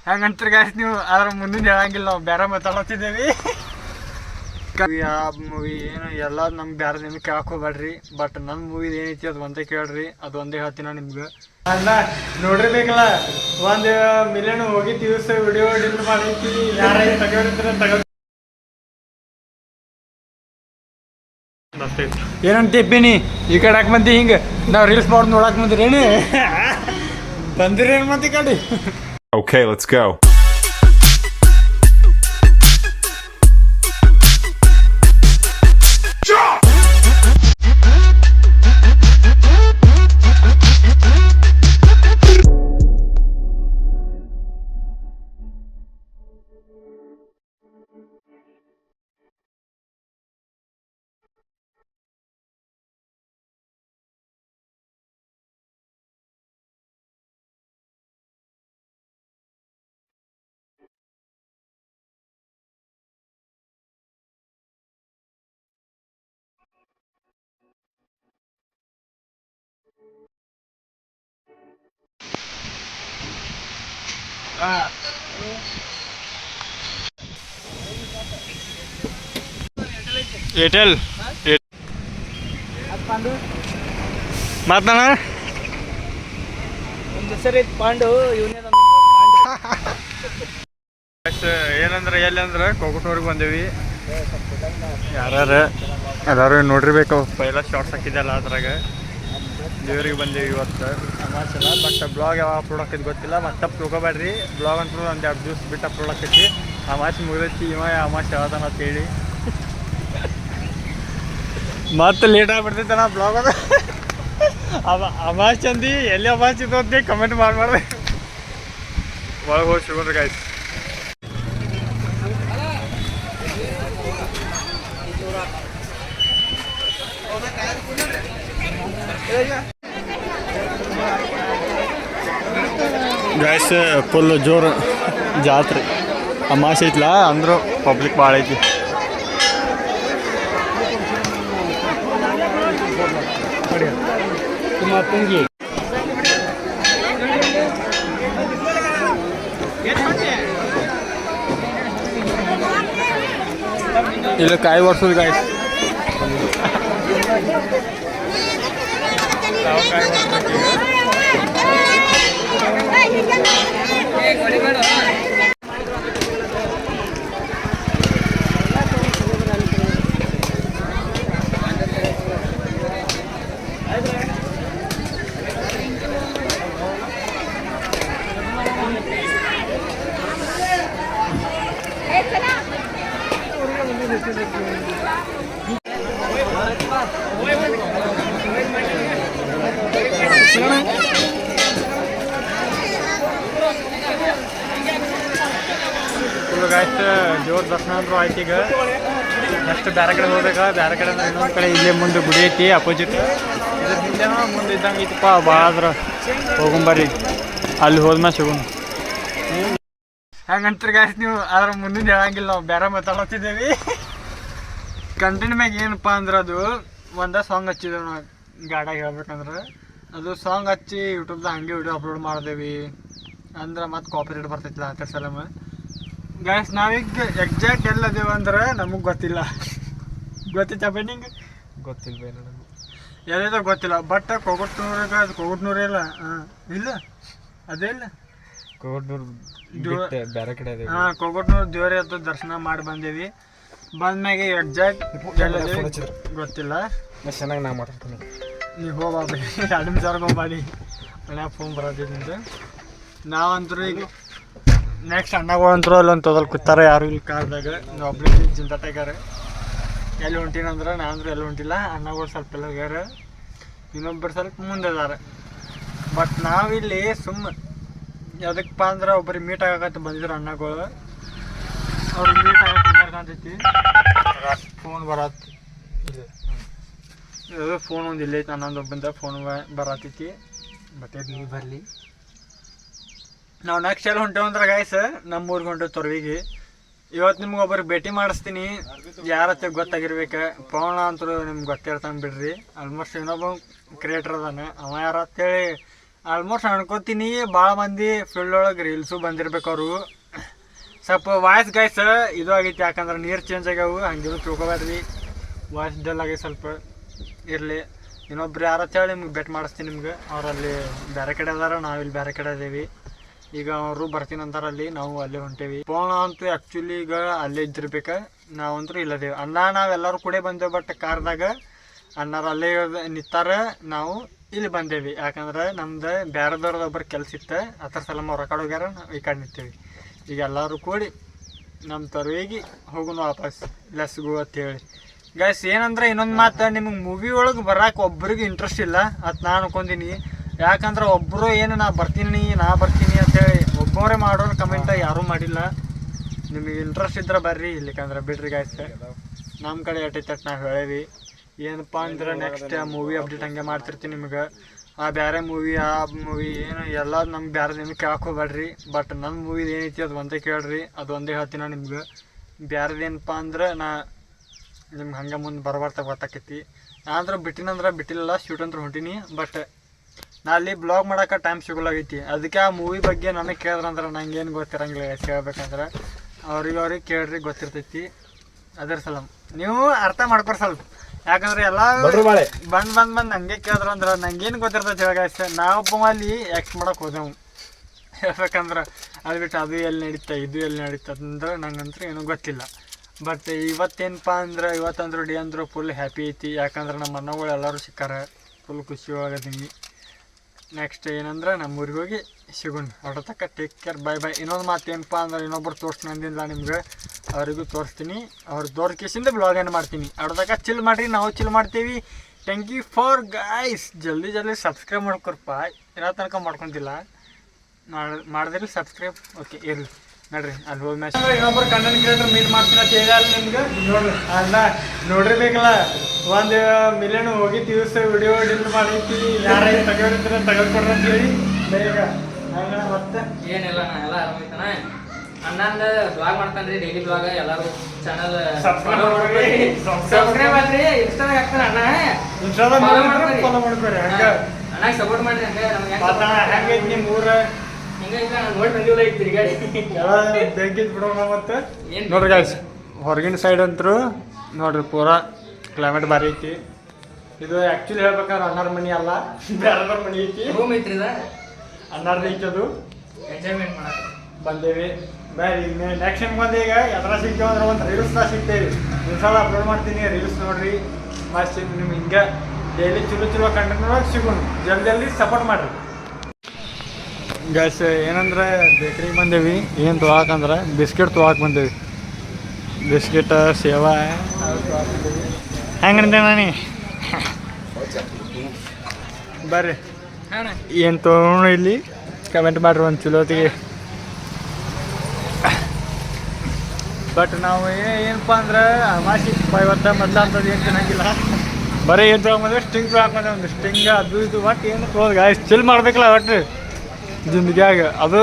ಹಂಗಂತಾರೆ guys ನೀವು. ಆದ್ರೆ ಮುಂದಿನ ಹೇಳಂಗಿಲ್ಲ, ನಾವು ಬೇರೆ ಮಾತಾಡ್ತಿದ್ದೇವೆ. ಯಾವ ಮೂವಿ ಏನು ಎಲ್ಲ ನಮ್ಗೆ ಬೇರೆ ನಿಮ್ಗೆ ಕೇಳಕ್ಕೆ ಹೋಗ್ಬೇಡ್ರಿ. ಬಟ್ ನನ್ನ ಮೂವಿದು ಏನೈತಿ ಅದು ಒಂದೇ ಕೇಳ್ರಿ, ಅದು ಒಂದೇ ಹೇಳ್ತೀನಿ ನಿಮ್ಗೆ. ಅಲ್ಲ ನೋಡಿರ್ಬೇಕಲ್ಲ, 1 ಮಿಲಿಯನ್ ಹೋಗಿ ದಿವಸ ವಿಡಿಯೋ ಡಿಲೀಟ್ ಮಾಡೈತಿ. ಯಾರ ತಗೋಡಿದ್ರೆ ತಗೋ. ಏನಂತೀನಿ ಈ ಕಡೆ ಹಾಕಿ ಬಂದಿ ಹಿಂಗೆ ನಾವು ರೀಲ್ಸ್ ಮಾಡಿ ನೋಡಕ್ ಬಂದಿರೇನು? ಬಂದಿರಿ ಏನು ಮತ್ತೆ ಈ ಕಡೆ? Okay, let's go. ಏರ್ಟೆಲ್ ಮಾತಣ್ಣ ಒಂದು ಹೆಸರು ಐತಿ ಪಾಂಡು. ಇವನೇ ಏನಂದ್ರೆ ಎಲ್ಲಿ ಅಂದ್ರೆ ಕೋಕಟ್ನೂರಿಗೆ ಬಂದೇವಿ. ಯಾರು ಎಲ್ಲರೂ ನೋಡಿರ್ಬೇಕು, ಪೈಲ ಶಾರ್ಟ್ಸ್ ಹಾಕಿದ್ದೆಲ್ಲ ಅದ್ರಾಗ. ದೇವ್ರಿಗೆ ಬಂದೇವಿ ಇವತ್ತು ಅಮಾಸೆಲ್ಲ. ಬಟ್ ಬ್ಲಾಗ್ ಯಾವಾಗ ಅಪ್ಲೋಡ್ ಹಾಕಿದ್ ಗೊತ್ತಿಲ್ಲ, ಮತ್ತೆ ತಿಳ್ಕೊಬೇಡ್ರಿ. ಬ್ಲಾಗ್ ಅಂತೂ ಒಂದು 2 ದಿವ್ಸ ಬಿಟ್ಟು ಅಪ್ಲೋಡ್ ಹಾಕೈತಿ. ಅಮಾಸೆ ಮುಗಿದೈತಿ, ಅಮಾಸೆ ಯಾವ್ದಾನ ಅಂತೇಳಿ ಮತ್ತೆ ಲೇಟ್ ಆಗಿಬಿಡ್ತೈತೆ ನಾ ಬ್ಲಾಗ್. ಅದು ಅಮಾಸೆ ಚಂದಿ ಎಲ್ಲಿ ಅಮಾಸೆ ಇದ್ದು ಅಂತ ಕಮೆಂಟ್ ಮಾಡ್ಬಾರ್ದು. ಒಳಗೆ ಹೋಗಿ ಸಿಗೋಣ್ರಿ ಗಾಯ್ಸ್. ಗಾಯ್ಸ್ ಫುಲ್ ಜೋರು ಜಾತ್ರೆ. ಅಮಾಸೆ ಐತ್ಲಾ ಅಂದ್ರು ಪಬ್ಲಿಕ್ ಭಾಳ ಐತಿ. ಇಲ್ಲ ಕಾಯಿ ವರ್ಷದ ಗಾಯ್ಸ್. ಗಾಯ್ಸ್ ದೇವ್ರ ದರ್ಶನ ಅಂದ್ರೂ ಆಯ್ತು. ಈಗ ನೆಕ್ಸ್ಟ್ ಬೇರೆ ಕಡೆ ಹೋಗ್ಬೇಕಾ. ಬೇರೆ ಕಡೆ ಅಂದ್ರೆ ಇನ್ನೊಂದು ಕಡೆ ಇಲ್ಲೇ ಮುಂದೆ ಗುಡಿ ಐತಿ ಅಪೋಸಿಟ್. ಇದ್ರ ಹಿಂದೆ ಮುಂದೆ ಇದ್ದಂಗೆ ಐತಪ್ಪ. ಭಾಳ ಆದ್ರೆ ಹೋಗೊಂಬರ್ರಿ, ಅಲ್ಲಿ ಹೋದ್ಮೇಲೆ ಸಿಗೋಣ. ಹಂಗಂತಾರೆ ಗಾಯ್ಸ್ ನೀವು. ಆದ್ರೆ ಮುಂದಿನ ಹೇಳಂಗಿಲ್ಲ, ನಾವು ಬೇರೆ ಮಾತಾಡ್ತಿದ್ದೇವೆ. ಕಂಟೆಂಟ್ ಮ್ಯಾಗ ಏನಪ್ಪ ಅಂದ್ರೆ ಅದು ಒಂದೇ ಸಾಂಗ್ ಹಚ್ಚಿದ್ದೇವೆ ನಾವು ಗಾಡಿಯಾಗ ಹೇಳ್ಬೇಕಂದ್ರೆ. ಅದು ಸಾಂಗ್ ಹಚ್ಚಿ ಯೂಟ್ಯೂಬ್ದಾಗ ಹಂಗೆ ವಿಡಿಯೋ ಅಪ್ಲೋಡ್ ಮಾಡಿದೇವಿ ಅಂದ್ರೆ ಮತ್ತೆ ಕಾಪಿರೈಟ್ ಬರ್ತೈತಿಲ್ಲ ಆ ಸಲಮ. ಗಾಯ್ಸ್ ನಾವೀಗ ಎಕ್ಸಾಕ್ಟ್ ಎಲ್ಲದೇವು ಅಂದ್ರೆ ನಮಗೆ ಗೊತ್ತಿಲ್ಲ. ಗೊತ್ತೈತ ನಿಂಗೆ? ಗೊತ್ತಿಲ್ಲ ಬೇರೆ ನನಗೆ ಎಲ್ಲದ ಗೊತ್ತಿಲ್ಲ. ಬಟ್ ಕೋಗಟ್ನೂರಾಗ ಅದು ಕೋಗಟ್ನೂರೇ ಇಲ್ಲ. ಹಾಂ ಇಲ್ಲ ಅದೇ ಇಲ್ಲ ಬೇರೆ ಕಡೆ. ಹಾಂ ಕೋಗಟ್ನೂರು ದೇವರೇ ಅದು ದರ್ಶನ ಮಾಡಿ ಬಂದೇವಿ. ಬಂದ್ಮ್ಯಾಗೆ ಎಕ್ಸಾಕ್ಟ್ ಗೊತ್ತಿಲ್ಲ. ಚೆನ್ನಾಗಿ ನಾ ಮಾತಾಡ್ತೀನಿ. ನೀವು ಹೋಗ್ಬಾರ್ದು 2 ನಿಮಿಷ ಹೋಗ್ಬಾಡಿ. ಮನ್ಯಾಗ ಫೋನ್ ಬರೋದಿಲ್ಲ. ನಾವಂತರೂ ಈಗ ನೆಕ್ಸ್ಟ್ ಅಣ್ಣಗಳು ಅಂತರೂ ಅಲ್ಲೊಂದು ತೊದಲ್ ಕೂತಾರೆ. ಯಾರು ಇಲ್ಲಿ ಕಾರ್ದಾಗ ಒಬ್ಬರು ಜಿಂದಾಟಾಗ್ಯಾರ. ಎಲ್ಲಿ ಹೊಂಟೀನಂದ್ರೆ ನಾನಂದ್ರೆ ಎಲ್ಲಿ ಹೊಂಟಿಲ್ಲ. ಅಣ್ಣಗಳು ಸ್ವಲ್ಪ ಎಲ್ಲ ಹೋಗ್ಯಾರ, ಇನ್ನೊಬ್ಬರು ಸ್ವಲ್ಪ ಮುಂದೆ ಅದಾರ. ಬಟ್ ನಾವಿಲ್ಲಿ ಸುಮ್ಮನೆ ಯಾವುದಕ್ಕಪ್ಪ ಅಂದ್ರೆ ಒಬ್ಬರಿಗೆ ಮೀಟ್ ಆಗಕತ್ತ ಬಂದಿದ್ರು ಅಣ್ಣಗಳು. ಅವ್ರಿಗೆ ಮೀಟ್ ಆಗಕ್ಕೆ ಕಾಣ್ತೈತಿ. ಫೋನ್ ಬರತ್ತೆ. ಇದು ಫೋನ್ ಒಂದು ಇಲ್ಲೈತಿ ನನ್ನೊಂದು ಒಬ್ಬಂದ ಫೋನ್ ಬರತೈತಿ. ಮತ್ತೆ ನೀವು ಬರಲಿ. ನಾವು ನೆಕ್ಸ್ಟ್ ಎಲ್ಲಿ ಹೊಂಟೇವಂದ್ರೆ ಗಾಯ್ಸ್ ನಮ್ಮೂರಿಗೆ ಹೊಂಟೇವು ತೊರವಿಗೆ. ಇವತ್ತು ನಿಮ್ಗೆ ಒಬ್ಬರಿಗೆ ಭೇಟಿ ಮಾಡಿಸ್ತೀನಿ. ಯಾರತ್ತೆ ಗೊತ್ತಾಗಿರ್ಬೇಕು. ಪವನ ಅಂತೂ ನಿಮ್ಗೆ ಗೊತ್ತಿರ್ತಾನೆ ಬಿಡ್ರಿ. ಆಲ್ಮೋಸ್ಟ್ ಇನ್ನೊಬ್ಬ ಕ್ರಿಯೇಟರ್ ಅದಾನೆ. ಅವ ಯಾರ ಅಂತೇಳಿ ಆಲ್ಮೋಸ್ಟ್ ಅನ್ಕೋತೀನಿ ಭಾಳ ಮಂದಿ ಫೀಲ್ಡ್ ಒಳಗೆ ರೀಲ್ಸು ಬಂದಿರ್ಬೇಕು ಅವರು. ಸ್ವಲ್ಪ ವಾಯ್ಸ್ ಗೈಸ್ ಇದು ಆಗೈತಿ, ಯಾಕಂದ್ರೆ ನೀರು ಚೇಂಜ್ ಆಗ್ಯಾವು, ಹಂಗಿರೋ ತಿಳ್ಕೊಬೇಡ್ರಿ. ವಾಯ್ಸ್ ಡಲ್ ಆಗೈತೆ ಸ್ವಲ್ಪ ಇರಲಿ. ಇನ್ನೊಬ್ರು ಯಾರು ಹೇಳಿ ನಿಮ್ಗೆ ಬೆಟ್ ಮಾಡಿಸ್ತೀನಿ ನಿಮ್ಗೆ. ಅವರಲ್ಲಿ ಬೇರೆ ಕಡೆ ಅದಾರ, ನಾವಿಲ್ಲಿ ಬೇರೆ ಕಡೆ ಅದೇವಿ. ಈಗ ಅವರು ಬರ್ತೀನಿ ಅಂತಾರಲ್ಲಿ, ನಾವು ಅಲ್ಲೇ ಹೊಂಟೇವಿ. ಫೋನ್ ಅಂತೂ ಆ್ಯಕ್ಚುಲಿ ಈಗ ಅಲ್ಲೇ ಇದ್ದಿರ್ಬೇಕು, ನಾವಂತೂ ಇಲ್ಲದೇವಿ. ಅಣ್ಣ ನಾವೆಲ್ಲರೂ ಕೂಡ ಬಂದೇವು, ಬಟ್ ಕಾರ್ದಾಗ ಅಣ್ಣಾರು ಅಲ್ಲೇ ನಿಂತಾರ, ನಾವು ಇಲ್ಲಿ ಬಂದೇವಿ. ಯಾಕಂದ್ರೆ ನಮ್ದು ಬೇರೆದವ್ರದ್ದು ಒಬ್ಬರು ಕೆಲಸ ಇತ್ತು, ಅದ್ರ ಸಲ ಅವ್ರು ಆ ಕಡೆ ಹೋಗ್ಯಾರ, ನಾವು ಈ ಕಡೆ ನಿಂತೇವಿ. ಈಗ ಎಲ್ಲರೂ ಕೂಡಿ ನಮ್ಮ ತರುವಿಗೆ ಹೋಗೋಣ ವಾಪಸ್, ಲೆಸ್ ಗೋ ಅಂತೇಳಿ. ಗೈಸ್ ಏನಂದ್ರೆ ಇನ್ನೊಂದು ಮಾತು, ನಿಮಗೆ ಮೂವಿ ಒಳಗೆ ಬರೋಕೆ ಒಬ್ರಿಗೆ ಇಂಟ್ರೆಸ್ಟ್ ಇಲ್ಲ ಅಂತ ನಾನು ಅನ್ಕೊಂತೀನಿ. ಯಾಕಂದ್ರೆ ಒಬ್ಬರು ಏನು ನಾ ಬರ್ತೀನಿ ಅಂತೇಳಿ ಒಬ್ಬರೇ ಮಾಡೋರು ಕಮೆಂಟ್ ಯಾರೂ ಮಾಡಿಲ್ಲ. ನಿಮಗೆ ಇಂಟ್ರೆಸ್ಟ್ ಇದ್ರೆ ಬರ್ರಿ, ಇಲ್ಲಿಕಂದ್ರೆ ಬಿಡ್ರಿ ಗೈಸ್. ನಮ್ಮ ಕಡೆ ಎಟ್ಟೈತೆ ನಾವು ಹೇಳೇವಿ. ಏನಪ್ಪ ಅಂದ್ರೆ ನೆಕ್ಸ್ಟ್ ಮೂವಿ ಅಪ್ಡೇಟ್ ಹಂಗೆ ಮಾಡ್ತಿರ್ತೀನಿ ನಿಮ್ಗೆ. ಆ ಬೇರೆ ಮೂವಿ ಏನು ಎಲ್ಲ ನಮ್ಗೆ ಬೇರೆ ನಿಮ್ಗೆ ಕೇಳಕ್ಕೆ ಹೋಗ್ಬೇಡ್ರಿ. ಬಟ್ ನನ್ನ ಮೂವಿದು ಏನೈತಿ ಅದು ಒಂದೇ ಕೇಳ್ರಿ, ಅದು ಒಂದೇ ಹೇಳ್ತೀನಿ ನಿಮ್ಗೆ. ಬೇರೆದೇನಪ್ಪ ಅಂದ್ರೆ ನಾ ನಿಮ್ಗೆ ಹಂಗೆ ಮುಂದೆ ಬರ್ಬರ್ತಾ ಗೊತ್ತಾಕೈತಿ. ನಾನಂದ್ರೆ ಬಿಟ್ಟಿಲ್ಲ, ಶೂಟ್ ಅಂದ್ರೆ ಹೊಂಟೀನಿ. ಬಟ್ ನಾ ಅಲ್ಲಿ ಬ್ಲಾಗ್ ಮಾಡೋಕೆ ಟೈಮ್ ಸಿಗೋಲಾಗೈತಿ. ಅದಕ್ಕೆ ಆ ಮೂವಿ ಬಗ್ಗೆ ನನಗೆ ಕೇಳಿದ್ರಂದ್ರೆ ನಂಗೆ ಏನು ಗೊತ್ತಿರಂಗಿಲ್ಲ ಹೇಳ್ಬೇಕಂದ್ರೆ. ಅವ್ರಿಗೆ ಕೇಳ್ರಿ, ಗೊತ್ತಿರ್ತೈತಿ. ಅದ್ರ ಸಲ ನೀವು ಅರ್ಥ ಮಾಡ್ಕೊರಿ ಸ್ವಲ್ಪ. ಯಾಕಂದ್ರೆ ಎಲ್ಲ ಬಂದು ಹಂಗೆ ಕೇಳಿದ್ರಂದ್ರೆ ನಂಗೇನು ಗೊತ್ತಿರ್ತೈತಿ ಹೇಳ. ನಾವು ಅಲ್ಲಿ ಆ್ಯಕ್ಟ್ ಮಾಡೋಕೆ ಹೋದೆವು ಹೇಳ್ಬೇಕಂದ್ರೆ. ಅದು ಬಿಟ್ಟು ಅದು ಎಲ್ಲಿ ನಡೀತಾ ಇದು ಎಲ್ಲಿ ನಡೀತಾ ಅಂದ್ರೆ ನಂಗಂತೂ ಏನೂ ಗೊತ್ತಿಲ್ಲ. ಬಟ್ ಇವತ್ತೇನಪ್ಪ ಅಂದ್ರೆ ಇವತ್ತಂದ್ರೆ ಡೇ ಅಂದ್ರೆ ಫುಲ್ ಹ್ಯಾಪಿ ಐತಿ. ಯಾಕಂದ್ರೆ ನಮ್ಮ ಅಣ್ಣಗಳು ಎಲ್ಲರೂ ಸಿಕ್ಕಾರ, ಫುಲ್ ಖುಷಿ ಒಳಗದೀನಿ. ನೆಕ್ಸ್ಟ್ ಏನಂದ್ರೆ ನಮ್ಮ ಊರಿಗೆ ಹೋಗಿ ಸಿಗೋಣ. ಅವ್ರ ತಕ್ಕ ಟೇಕ್ ಕೇರ್, ಬೈ ಬೈ. ಇನ್ನೊಂದು ಮಾತು ಏನಪ್ಪ ಅಂದ್ರೆ ಇನ್ನೊಬ್ರು ತೋರಿಸ್ತೀನಿ ಅಂದಿಲ್ಲ ನಿಮ್ಗೆ, ಅವರಿಗೂ ತೋರಿಸ್ತೀನಿ. ಅವ್ರು ತೋರಿಸಿಂದ ಬ್ಲಾಗ್ ಏನು ಮಾಡ್ತೀನಿ. ಅವ್ರ ತಕ್ಕ ಚಿಲ್ ಮಾಡಿರಿ, ನಾವು ಚಿಲ್ ಮಾಡ್ತೀವಿ. Thank you for guys. ಜಲ್ದಿ ಸಬ್ಸ್ಕ್ರೈಬ್ ಮಾಡ್ಕೊರಪ್ಪ, ಇರೋ ತನಕ ಮಾಡ್ಕೊತಿಲ್ಲ ಮಾಡಿದ್ರಿ ಸಬ್ಸ್ಕ್ರೈಬ್. ಓಕೆ ಇರಲಿ ನೋಡ್ರಿ. ಅಲ್ಲಿ ಹೋಗಿ ಮ್ಯಾಚ್ ಇನ್ನೊಬ್ಬರು ಕಂಟೆಂಟ್ ಕ್ರಿಯೇಟರ್ ಮೀಟ್ ಮಾಡ್ತೀನಿ ಅಂತ ಹೇಳಿ ಅಲ್ಲಿ ನಿಮ್ಗೆ ನೋಡ್ರಿ. ಅಲ್ಲ ನೋಡಿರ್ಬೇಕಲ್ಲ, 1 ಮಿಲಿಯನ್ ಹೋಗಿತ್ತು ವಿಡಿಯೋ ಡಿಲೀಟ್ ಮಾಡೈತಿ. ಯಾರ ತೆಗೆಯೋರಿದ್ರೆ ತೆಗೆದುಕೊಡ್ರಿ ಅಂತ ಹೇಳಿ ಬೇಗ ಹಂಗ. ಮತ್ತೆ ಏನಿಲ್ಲ, ನಾ ಎಲ್ಲ ಆರಾಮೈತನ. ಅಣ್ಣಂದ ಬ್ಲಾಗ್ ಮಾಡ್ತಾನ್ರಿ, ಡೈಲಿ ಬ್ಲಾಗ್. ಎಲ್ಲರೂ ಚಾನಲ್ ಸಬ್ಸ್ಕ್ರೈಬ್ ಮಾಡ್ರಿ. ಇನ್ಸ್ಟಾದಾಗ ಹಾಕ್ತಾನೆ ಅಣ್ಣ, ಇನ್ಸ್ಟಾದಾಗ ಫಾಲೋ ಮಾಡ್ಕೊರಿ. ಹಂಗ ಅಣ್ಣ ಸಪೋರ್ಟ್ ಮಾಡ್ರಿ. ಹೆಂಗೈತಿ ನಿಮ್ಮ ಊರ? ನೋಡಿ ಬಂದಿಲ್ಲ ಈಗ ತಿರ್ಗಾಡಿ ಬೆಂಕಿದ್ ಬಿಡೋಣ. ಮತ್ತೆ ನೋಡ್ರಿ ಗಾಯ್ಸ್, ಹೊರಗಿನ ಸೈಡ್ ಅಂತೂ ನೋಡ್ರಿ ಪೂರಾ ಕ್ಲೈಮೇಟ್ ಭಾರಿ ಐತಿ. ಇದು ಆ್ಯಕ್ಚುಲಿ ಹೇಳ್ಬೇಕಾದ್ರೆ ಅಣ್ಣಾರ ಮನೆ ಅಲ್ಲ, ಬೇರೆದವ್ರ ಮನೆ ಐತಿ. ರೂಮ್ ಐತ್ರಿ ಇದು, ಅಣ್ಣಾರ್ದು ಐತಿ. ಅದು ಎಂಜಾಯ್ಮೆಂಟ್ ಮಾಡಕ್ಕೆ ಬಂದೇವಿ. ಬೇರೆ ಈಗ ನೆಕ್ಸ್ಟ್ ಟೈಮ್ ಬಂದು ಈಗ ಎದ್ರ ಸಿಗ್ತೇವೆ ಅಂದ್ರೆ ಒಂದು ರೀಲ್ಸ್ನ ಸಿಗ್ತೇವೆ. ಇನ್ಸ್ಟಾಲ ಅಪ್ಲೋಡ್ ಮಾಡ್ತೀನಿ, ರೀಲ್ಸ್ ನೋಡ್ರಿ. ಮಸ್ತ್ ನಿಮ್ಗೆ ಹಿಂಗೆ ಡೈಲಿ ಚಲೋ ಕಂಟೆಂಟ್ ನೋಡೋಕೆ ಸಿಗೋಣ. ಜಲ್ದಿ ಸಪೋರ್ಟ್ ಮಾಡಿರಿ ಗೈಸ್. ಏನಂದ್ರೆ ಬೇಕ್ರಿಗೆ ಬಂದೇವಿ. ಏನು ತೊಗೊಳಕಂದ್ರೆ ಬಿಸ್ಕೆಟ್ ತೊಗೊಳಕ್ಕೆ ಬಂದೇವಿ. ಬಿಸ್ಕೆಟ್ ಸೇವಾ ಹೆಂಗೆ ಅಂದೆ ನಾನು ಬರ್ರಿ. ಏನು ತೊಗೊಂಡು ಇಲ್ಲಿ ಕಮೆಂಟ್ ಮಾಡಿರಿ ಒಂದು ಚಲೋತಿಗೆ. ಬಟ್ ನಾವು ಏನಪ್ಪ ಅಂದ್ರೆ ಅಮಾಸಿ ಇವತ್ತು ಮೊದಲು ಅಂಥದ್ದು ಏನು ತಿನ್ನಂಗಿಲ್ಲ. ಬರೀ ಏನು ತೊಗೊಂಬಂದ್ರೆ ಸ್ಟಿಂಗ್ ಹಾಕೊಂಡೆ, ಒಂದು ಸ್ಟಿಂಗ್ ಅದು ಇದು ಒಟ್ಟು ಏನು ತೊಗೊಳೋದು ಗಾಯ್ಸ್. ಚಿಲ್ ಮಾಡ್ಬೇಕಲ್ಲ ಒಟ್ಟು ಜಿಂದಗಿಯಾಗ. ಅದು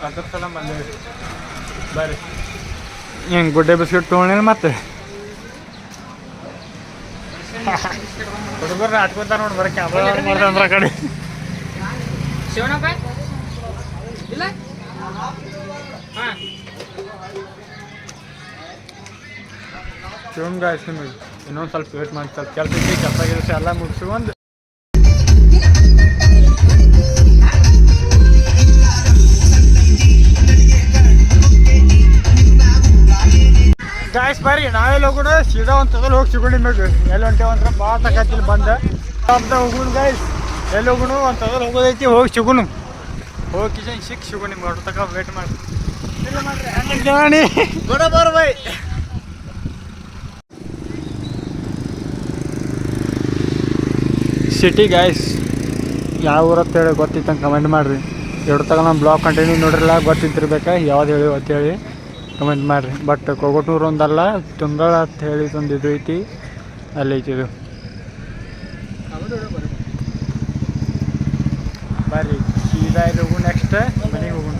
ಅದ್ರ ಸಲ ಬಂದೇವಿ. ಬರ್ರಿ ಹಿಂಗೆ ಗುಡ್ಡೆ ಬಿಸ್ಕೆಟ್ ತೊಗೊಂಡೇನು ಮತ್ತೆ ಹುಡುಗರು ಹಾಚ್ಕೊತಾರ ನೋಡಿ. ಬರೀ ಕ್ಯಾಮ್ರಾ ಮಾಡ್ದೆ ಅಂದ್ರೆ ಆ ಕಡೆ ಶಿವನಪ್ಪ ಇಲ್ಲ. ಹಾಂ ಶಿವನ್ ಗಾಯ್ಸ್, ನಿಮಗೆ ಇನ್ನೊಂದು ಸ್ವಲ್ಪ ವೇಟ್ ಮಾಡಿ. ಸ್ವಲ್ಪ ಕೆಲಸ ಎಲ್ಲ ಮುಗಿಸ್ಕೊಂಡು ಗಾಯ್ಸ್ ಬರ್ರಿ. ನಾವೆಲ್ಲ ಹೋಗೋಣ ಸೀದಾ ಒಂದು ತಗೊಳ್ಳಿ ಹೋಗಿ ಸಿಗೋಣ. ನಿಮಗೆ ಎಲ್ಲಿ ಹೊಂಟೇವ ಅಂದ್ರೆ ಭಾಳ ತಗತ್ತಿಲ್ಲ ಬಂದ ಹೋಗೋಣ ಗಾಯ್ಸ್. ಎಲ್ಲಿ ಹೋಗೋಣ ಒಂದು ತಗೊಳ್ಳಿ ಹೋಗೋದೈತಿ, ಹೋಗಿ ಸಿಗೋಣ. ಹೋಗಿ ಕಿಚನ್ ಸಿಗೋಣ ನಿಮ್ಗೆ. ಅವ್ರ ತಗ ವೇಟ್ ಮಾಡಿ ಬರೋಬರ್ ಬೈ. ಸಿಟಿ ಗಾಯ್ಸ್ ಯಾವ ಊರತ್ತ ಹೇಳಿ ಗೊತ್ತಿತ್ತಂಗೆ ಕಮೆಂಟ್ ಮಾಡಿರಿ. ಎರಡು ತಗ ನಮ್ಮ ಬ್ಲಾಗ್ ಕಂಟಿನ್ಯೂ ನೋಡ್ರಲ್ಲ, ಗೊತ್ತಿದ್ದಿರ್ಬೇಕಾ ಯಾವ್ದು ಹೇಳಿ ಅಂತೇಳಿ ಕಮೆಂಟ್ ಮಾಡಿರಿ. ಬಟ್ ಕೊಗೋಟೂರು ಒಂದಲ್ಲ, ತುಂಗಳ ಅಂತ ಹೇಳಿ ಒಂದು ಇದು ಐತಿ, ಅಲ್ಲಿ ಐತಿ ಇದು. ಬರ್ರಿ ಸೀದಾ ಇಲ್ಲಿ ಹೋಗು. ನೆಕ್ಸ್ಟ್ ಮನೆಗೆ ಹೋಗೋಣ.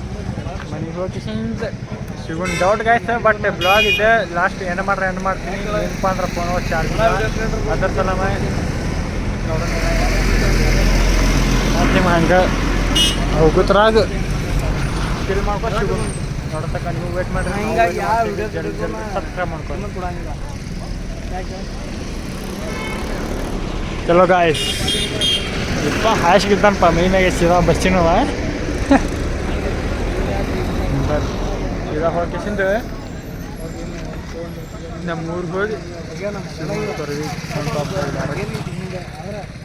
ಮನೆಗೆ ಹೋಗಿ ಸಿಗೋಣ ಡೌಟ್ ಗಾಯ್ಸ್. ಬಟ್ ಬ್ಲಾಗ್ ಇದೆ ಲಾಸ್ಟ್ ಎಂಡ್ ಮಾಡ್ತೀನಿ. ಏನಪ್ಪ ಅಂದ್ರೆ ಫೋನ್ ಚಾರ್ಜ್ ಅದ್ರ ಸಲ ನೋಡೋಣ. ನಿಮ್ಮ ಹಂಗೆ ಹೋಗುತ್ರಾಗ ಫಿಲ್ ಮಾಡ್ಕೊಂಡು ಸಿಗು ನೋಡತಕ್ಕ ನೀವು ವೇಟ್ ಮಾಡಿರಿ ಹಿಂಗಾಗಿ ಯಾವ ವಿಡಿಯೋ ಸಬ್ಸ್ಕ್ರೈಬ್ ಮಾಡ್ಕೊಂಡು ಚಲೋ ಗಾಯ್ಸ್ ಇಪ್ಪ ಹಾಯ್ಸ್ಗಿದ್ದಾನಪ್ಪ ಮೈನಾಗೆ ಸೀದಾ ಬಸ್ಸಿನವ ಸೀದಾ ಹೋಗ್ಕೇಸಿಂದ ನಮ್ಮ ಊರಿಗೆ ಹೋಗಿ